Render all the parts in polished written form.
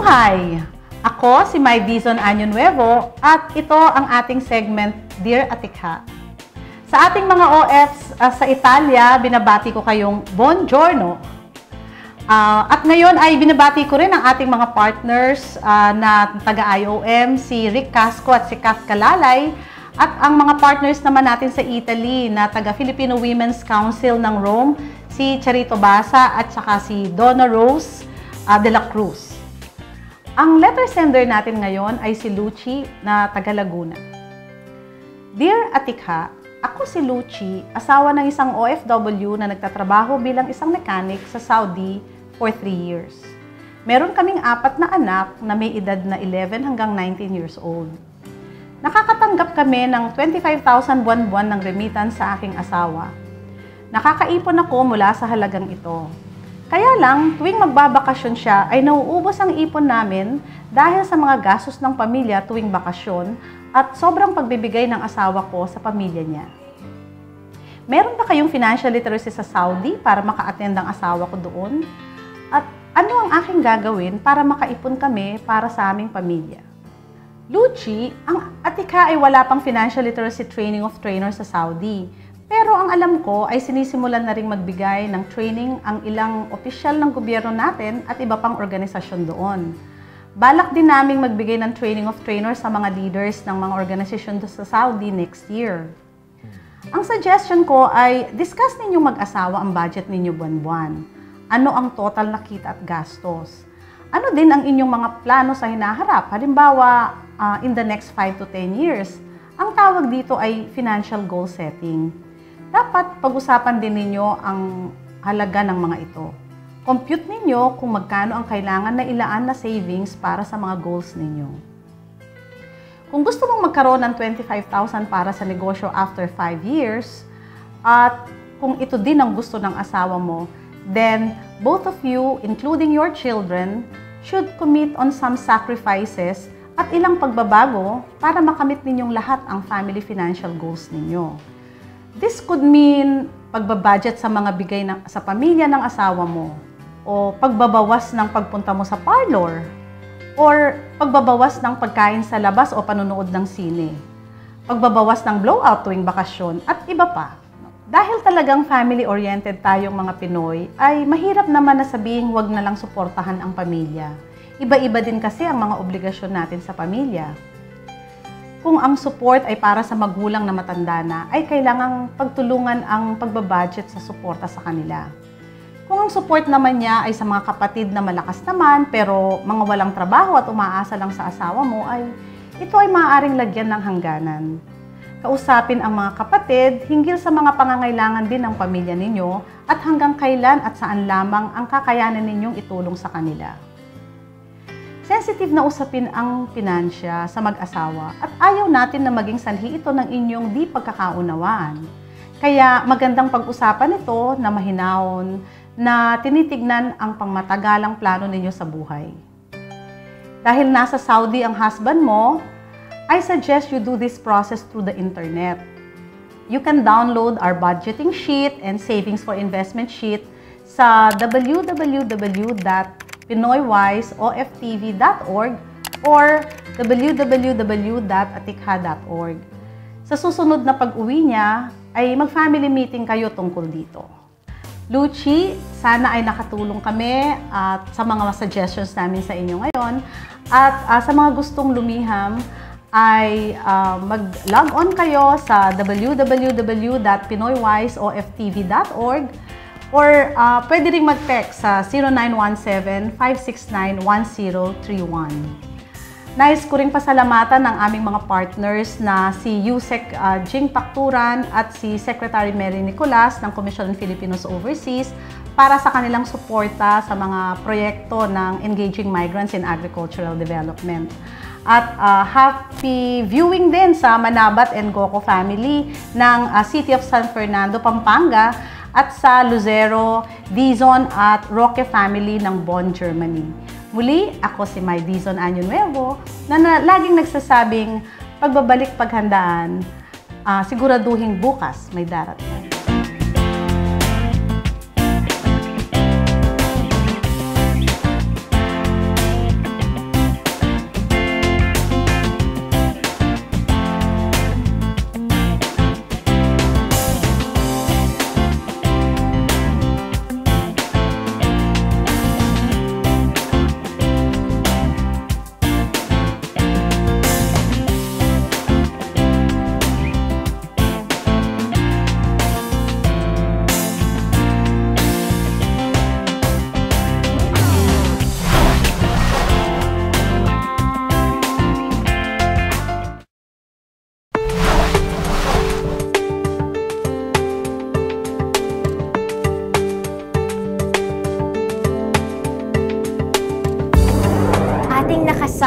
Mabuhay! Ako si May Dizon Año Nuevo at ito ang ating segment, Dear Atikha. Sa ating mga OFs sa Italia, binabati ko kayong Buongiorno. At ngayon ay binabati ko rin ang ating mga partners na taga-IOM, si Rick Casco at si Kath Kalalay, at ang mga partners naman natin sa Italy na taga-Filipino Women's Council ng Rome, si Charito Basa at saka si Donna Rose de la Cruz. Ang letter sender natin ngayon ay si Lucy na taga Laguna. Dear Atikha, ako si Lucy, asawa ng isang OFW na nagtatrabaho bilang isang mechanic sa Saudi for 3 years. Meron kaming 4 na anak na may edad na 11 hanggang 19 years old. Nakakatanggap kami ng 25,000 buwan-buwan ng remittance sa aking asawa. Nakakaipon ako mula sa halagang ito. Kaya lang, tuwing magbabakasyon siya ay nauubos ang ipon namin dahil sa mga gastos ng pamilya tuwing bakasyon at sobrang pagbibigay ng asawa ko sa pamilya niya. Meron ba kayong financial literacy sa Saudi para maka-attend ang asawa ko doon? At ano ang aking gagawin para makaipon kami para sa aming pamilya? Lucy, ang Atikha ay wala pang financial literacy training of trainer sa Saudi. Pero ang alam ko ay sinisimulan na ring magbigay ng training ang ilang opisyal ng gobyerno natin at iba pang organisasyon doon. Balak din naming magbigay ng training of trainers sa mga leaders ng mga organisasyon sa Saudi next year. Ang suggestion ko ay discuss ninyong mag-asawa ang budget ninyo buwan-buwan. Ano ang total na kita at gastos? Ano din ang inyong mga plano sa hinaharap? Halimbawa, in the next 5 to 10 years. Ang tawag dito ay financial goal setting. Dapat pag-usapan din ninyo ang halaga ng mga ito. Compute ninyo kung magkano ang kailangan na ilaan na savings para sa mga goals ninyo. Kung gusto mong magkaroon ng 25,000 para sa negosyo after 5 years, at kung ito din ang gusto ng asawa mo, then both of you, including your children, should commit on some sacrifices at ilang pagbabago para makamit ninyong lahat ang family financial goals ninyo. This could mean pagbabudget sa mga bigay sa pamilya ng asawa mo, o pagbabawas ng pagpunta mo sa parlor, or pagbabawas ng pagkain sa labas o panonood ng sine, pagbabawas ng blowout tuwing bakasyon, at iba pa. Dahil talagang family-oriented tayong mga Pinoy, ay mahirap naman na sabihing wag na lang suportahan ang pamilya. Iba-iba din kasi ang mga obligasyon natin sa pamilya. Kung ang support ay para sa magulang na matanda na, ay kailangang pagtulungan ang pagbabudget sa suporta sa kanila. Kung ang support naman niya ay sa mga kapatid na malakas naman, pero mga walang trabaho at umaasa lang sa asawa mo, ay ito ay maaaring lagyan ng hangganan. Kausapin ang mga kapatid hinggil sa mga pangangailangan din ng pamilya ninyo at hanggang kailan at saan lamang ang kakayanan ninyong itulong sa kanila. Sensitive na usapin ang pinansya sa mag-asawa at ayaw natin na maging sanhi ito ng inyong di pagkakaunawaan. Kaya magandang pag-usapan ito na mahinahon na tinitignan ang pangmatagalang plano ninyo sa buhay. Dahil nasa Saudi ang husband mo, I suggest you do this process through the internet. You can download our budgeting sheet and savings for investment sheet sa www.pinoywiseoftv.org or www.atikha.org. Sa susunod na pag-uwi niya, ay mag-family meeting kayo tungkol dito. Lucy, sana ay nakatulong kami at sa mga suggestions namin sa inyo ngayon. At sa mga gustong lumiham, ay mag-log on kayo sa www.pinoywiseoftv.org or pwede rin mag-text sa 0917-569-1031. Nais ko rin pasalamatan ng aming mga partners na si Yusek Jing Pakturan at si Secretary Mary Nicolas ng Commission on Filipinos Overseas para sa kanilang suporta sa mga proyekto ng Engaging Migrants in Agricultural Development. At happy viewing din sa Manabat and Goco family ng City of San Fernando, Pampanga at sa Lucero, Dizon at Roque family ng Bonn, Germany. Muli, ako si May Dizon Año Nuevo na laging nagsasabing pagbabalik paghandaan, siguraduhin bukas may darating.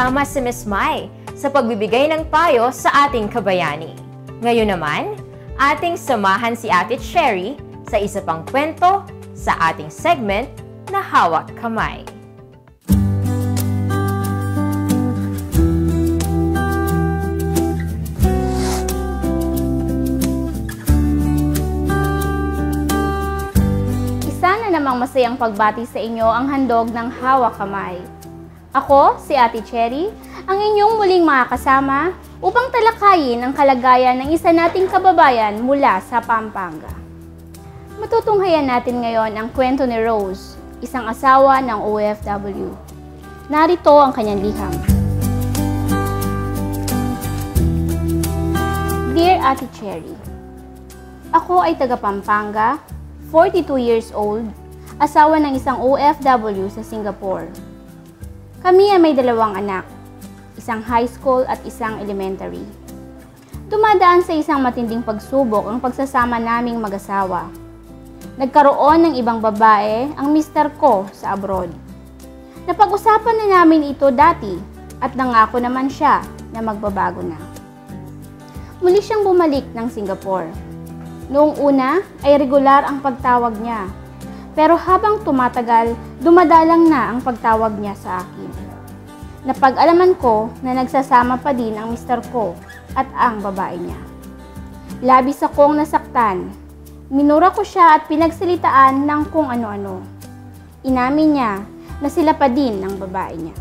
kasama si Ms. Mai sa pagbibigay ng payo sa ating kabayani. Ngayon naman, ating samahan si Ate Cherry sa isa pang kwento sa ating segment na Hawak Kamay. Isa na namang masayang pagbati sa inyo ang handog ng Hawak Kamay. Ako, si Ate Cherry, ang inyong muling makakasama upang talakayin ang kalagayan ng isa nating kababayan mula sa Pampanga. Matutunghayan natin ngayon ang kwento ni Rose, isang asawa ng OFW. Narito ang kanyang liham. Dear Ate Cherry, ako ay taga Pampanga, 42 years old, asawa ng isang OFW sa Singapore. Kami ay may dalawang anak, isang high school at isang elementary. Dumadaan sa isang matinding pagsubok ang pagsasama naming mag-asawa. Nagkaroon ng ibang babae ang mister ko sa abroad. Napag-usapan na namin ito dati at nangako naman siya na magbabago na. Muli siyang bumalik ng Singapore. Noong una ay regular ang pagtawag niya. Pero habang tumatagal, dumadalang na ang pagtawag niya sa akin. Napag-alaman ko na nagsasama pa din ang mister ko at ang babae niya. Labis akong nasaktan. Minura ko siya at pinagsalitaan ng kung ano-ano. Inamin niya na sila pa din ng babae niya.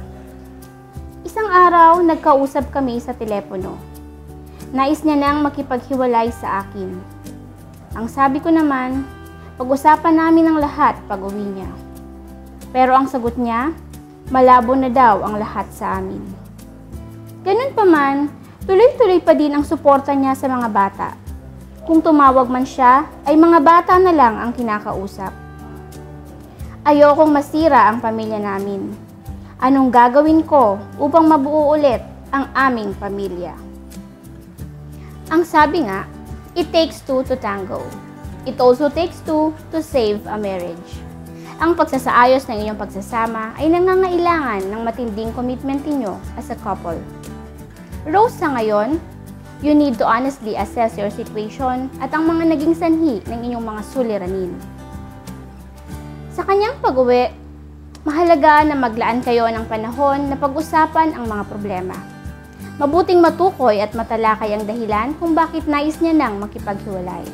Isang araw, nagkausap kami sa telepono. Nais niya nang makipaghiwalay sa akin. Ang sabi ko naman, pag-usapan namin ang lahat pag-uwi niya. Pero ang sagot niya, malabo na daw ang lahat sa amin. Ganun pa man, tuloy-tuloy pa din ang suporta niya sa mga bata. Kung tumawag man siya, ay mga bata na lang ang kinakausap. Ayokong masira ang pamilya namin. Anong gagawin ko upang mabuo ulit ang aming pamilya? Ang sabi nga, it takes two to tango. It also takes two to save a marriage. Ang pagsasaayos ng inyong pagsasama ay nangangailangan ng matinding commitment ninyo as a couple. Rose, sa ngayon, you need to honestly assess your situation at ang mga naging sanhi ng inyong mga suliranin. Sa kanyang pag-uwi, mahalaga na maglaan kayo ng panahon na pag-usapan ang mga problema. Mabuting matukoy at matalakay ang dahilan kung bakit nais niya nang makipaghiwalay.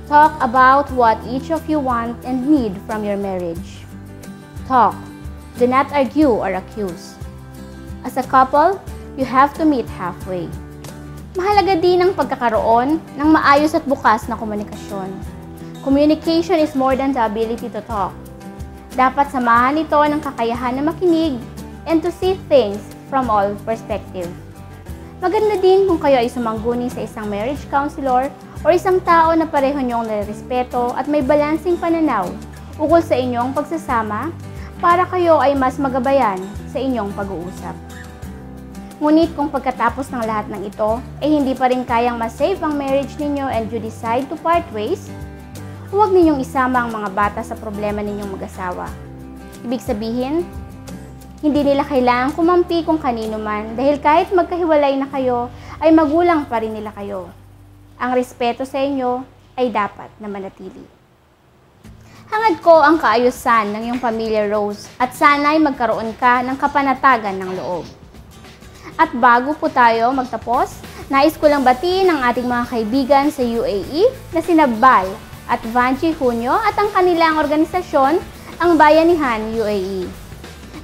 Talk about what each of you want and need from your marriage. Talk. Do not argue or accuse. As a couple, you have to meet halfway. Mahalaga din ang pagkakaroon ng maayos at bukas na komunikasyon. Communication is more than the ability to talk. Dapat samahan ito ng kakayahan na makinig and to see things from all perspective. Maganda din kung kayo ay sumangguni sa isang marriage counselor o isang tao na pareho niyong nare-respeto at may balansing pananaw ukol sa inyong pagsasama para kayo ay mas magabayan sa inyong pag-uusap. Ngunit kung pagkatapos ng lahat ng ito ay hindi pa rin kayang masave ang marriage ninyo and you decide to part ways, huwag ninyong isama ang mga bata sa problema ninyong mag-asawa. Ibig sabihin, hindi nila kailangang kumampi kung kanino man dahil kahit magkahiwalay na kayo, ay magulang pa rin nila kayo. Ang respeto sa inyo ay dapat na manatili. Hangad ko ang kaayusan ng iyong pamilya, Rose, at sana'y magkaroon ka ng kapanatagan ng loob. At bago po tayo magtapos, nais ko lang batiin ang ating mga kaibigan sa UAE na sina Bal at Vanji Junio at ang kanilang organisasyon, ang Bayanihan UAE.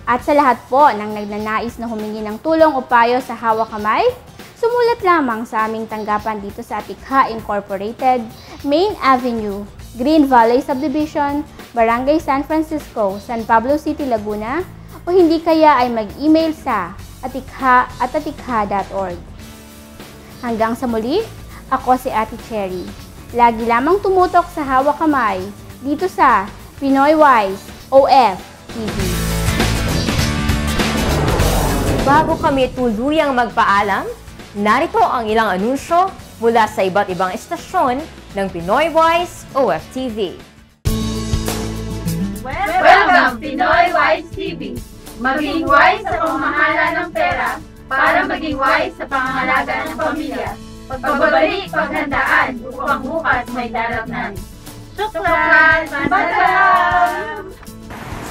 At sa lahat po ng nagnanais na humingi ng tulong o payo sa Hawak Kamay, sumulat lamang sa aming tanggapan dito sa Atikha Incorporated, Main Avenue, Green Valley Subdivision, Barangay San Francisco, San Pablo City, Laguna, o hindi kaya ay mag-email sa atikha@atikha.org. Hanggang sa muli, ako si Ate Cherry. Lagi lamang tumutok sa Hawak Kamay dito sa Pinoy Wise OF TV. Bago kami tuluyang magpaalam, narito ang ilang anunsyo mula sa iba't ibang estasyon ng Pinoy Wise OFTV. Welcome, Pinoy Wise TV! Maging wise sa pamamahala ng pera para maging wise sa pangangalaga ng pamilya. Pagbabalik, paghandaan upang bukas may daragnan. Shukran! Masalam!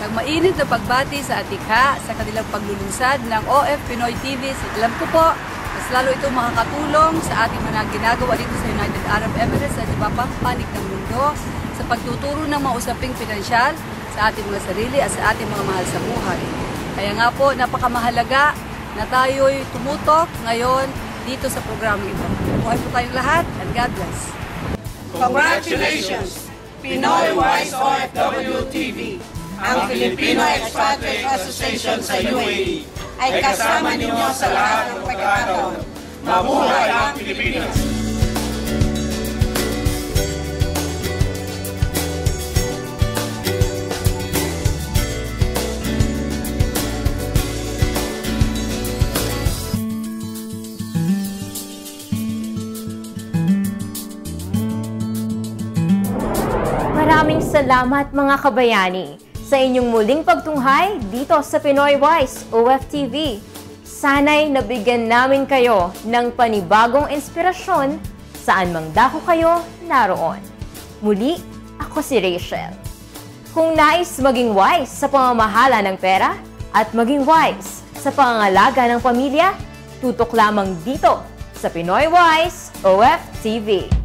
Sa mainit na pagbati sa atikha sa kanilang paglulunsad ng OF Pinoy TV. Alam ko po, mas lalo itong makakatulong sa ating mga ginagawa dito sa United Arab Emirates at iba pang panig ng mundo sa pagtuturo ng mga usaping pinansyal sa ating mga sarili at sa ating mga mahal sa buhay. Kaya nga po, napakamahalaga na tayo'y tumutok ngayon dito sa programang ito. Buhay po tayong lahat and God bless. Congratulations, Pinoy Wise OFW TV. Ang Filipino Expatriate Association sa UAE ay kasama ninyo sa lahat ng pagkakataon. Mabuhay ang Pilipinas! Maraming salamat mga kabayani sa inyong muling pagtunghay dito sa Pinoy Wise OFTV. Sana'y nabigyan namin kayo ng panibagong inspirasyon saan mang dako kayo naroon. Muli, ako si Rachel. Kung nais maging wise sa pamamahala ng pera at maging wise sa pangangalaga ng pamilya, tutok lamang dito sa Pinoy Wise OFTV.